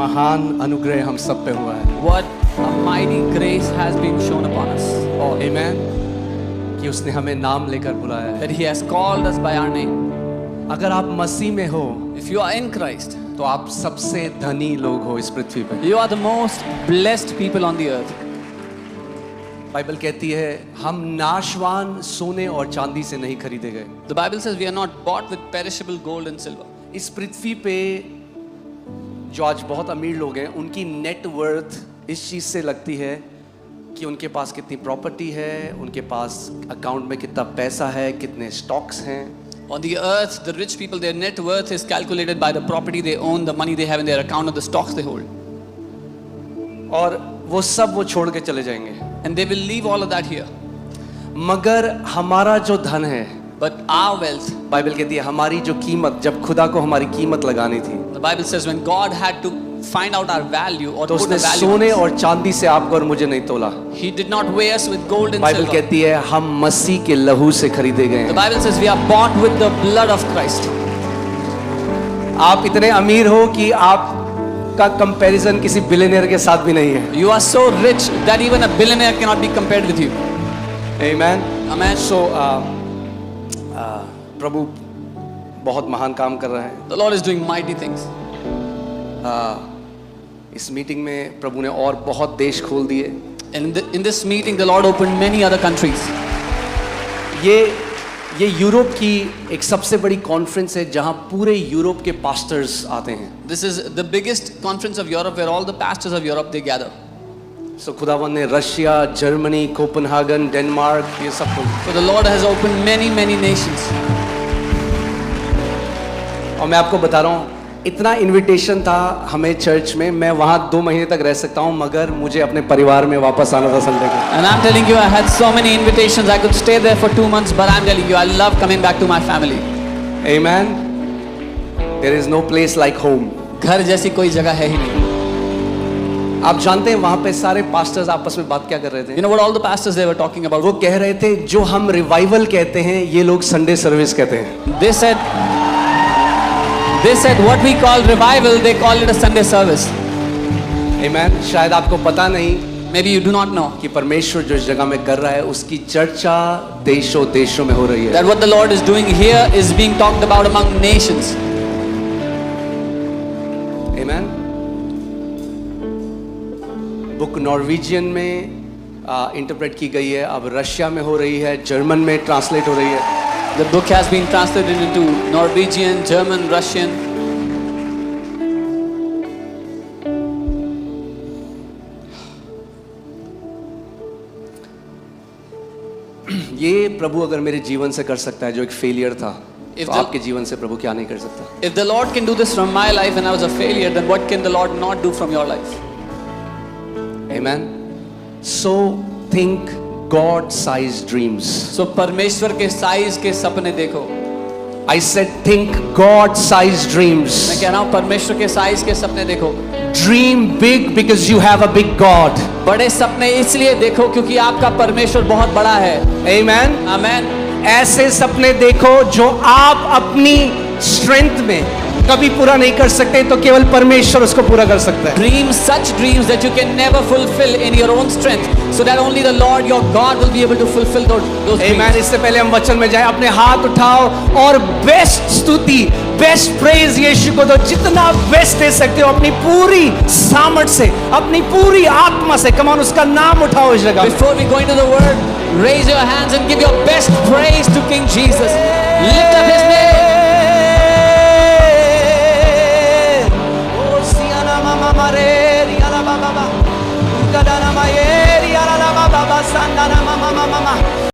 महान अनुग्रह हम सब पे हुआ है। What a mighty grace has been shown upon us all. आमीन। कि उसने हमें नाम लेकर बुलाया है। That He has called us by our name. अगर आप मसीह में हो If you are in Christ, तो आप सबसे धनी लोग हो इस पृथ्वी पे। you are the most blessed people on the earth. Bible कहती है हम नाशवान सोने और चांदी से नहीं खरीदे गए। The Bible says we are not bought with perishable gold and silver. इस पृथ्वी पे जो आज बहुत अमीर लोग हैं उनकी नेट वर्थ इस चीज से लगती है कि उनके पास कितनी प्रॉपर्टी है, उनके पास अकाउंट में कितना पैसा है, कितने स्टॉक्स हैं। On the earth, the rich people, their net worth is calculated by the property they own, the money they have in their account, or the stocks they hold. और वो सब वो छोड़ के चले जाएंगे। And they will leave all of that here. मगर हमारा जो धन है, But our wealth, बाइबल कहती है हमारी जो कीमत, जब खुदा को हमारी कीमत लगानी थी the Bible says when God had to find out our value or तो put उसने a value, सोने और चांदी से आपको और मुझे नहीं तोला। He did not weigh us with gold and Bible silver. कहती है हम मसीह के लहू से खरीदे गए The हैं। Bible says we are bought with the blood of Christ. आप इतने अमीर हो कि आप का कंपैरिजन किसी बिलियनियर के साथ भी नहीं है। You are so rich that even a billionaire cannot be compared with you. Amen. Amen. So प्रभु बहुत महान काम कर रहा है। The Lord is doing mighty things. इस मीटिंग में प्रभु ने और बहुत देश खोल दिए। And in this meeting, the Lord opened many other countries. ये यूरोप की एक सबसे बड़ी कॉन्फ्रेंस है जहां पूरे यूरोप के पास्टर्स आते हैं। This is the biggest conference of Europe where all the pastors of Europe they gather. सो खुदावन ने रशिया, जर्मनी, कोपेनहेगन, डेनमार्क ये सब खोल। So the Lord has opened many nations. और मैं आपको बता रहा हूँ इतना इनविटेशन था हमें चर्च में, मैं वहाँ 2 महीने तक रह सकता हूँ, मगर मुझे अपने परिवार में वापस आना था संडे को। And I'm telling you, I had so many invitations. I could stay there for 2 months, but I'm telling you, I love coming back to my family. Amen. There is no place like home. घर जैसी कोई जगह है ही नहीं. आप जानते हैं वहाँ पे सारे पास्टर्स आपस में बात क्या कर रहे थे? You know what all the pastors they were talking about? वो कह रहे थे जो हम रिवाइवल कहते हैं ये लोग संडे सर्विस कहते हैं। They said what we call revival, they call it a Sunday service. Amen. शायद आपको पता नहीं Maybe you do not know कि परमेश्वर जो इस जगह में कर रहा है उसकी चर्चा देशों देशों में हो रही है। that what the Lord is doing here is being talked about among nations. Amen. Book Norwegian में इंटरप्रेट की गई है, अब रशिया में हो रही है, जर्मन में ट्रांसलेट हो रही है। The book has been translated into Norwegian, German, Russian. ये प्रभु अगर मेरे जीवन से कर सकता है जो एक फेलियर था, तो आपके जीवन से प्रभु क्या नहीं कर सकता? If the Lord can do this from my life when I was a failure, then what can the Lord not do from your life? Amen. So think God-sized dreams. So परमेश्वर के साइज के सपने देखो. I said think God-sized dreams. मैं कह रहा हूँ परमेश्वर के साइज के सपने देखो. Dream big because you have a big God. बड़े सपने इसलिए देखो क्योंकि आपका परमेश्वर बहुत बड़ा है. Amen. Amen. ऐसे सपने देखो जो आप अपनी स्ट्रेंथ में कभी पूरा नहीं कर सकते, तो केवल परमेश्वर उसको पूरा कर सकता है। Dream such dreams that you can never fulfill in your own strength, so that only the Lord your God will be able to fulfill those dreams. Amen. इससे पहले हम वचन में जाए, अपने हाथ उठाओ और बेस्ट स्तुति, बेस्ट प्रेज यीशु को दो, जितना बेस्ट दे सकते हो अपनी पूरी सामर्थ से, अपनी पूरी आत्मा से। कम ऑन, उसका नाम उठाओ इस जगह। Before we go into the word, raise your hands and give your best praise to King Jesus. Lift up His name.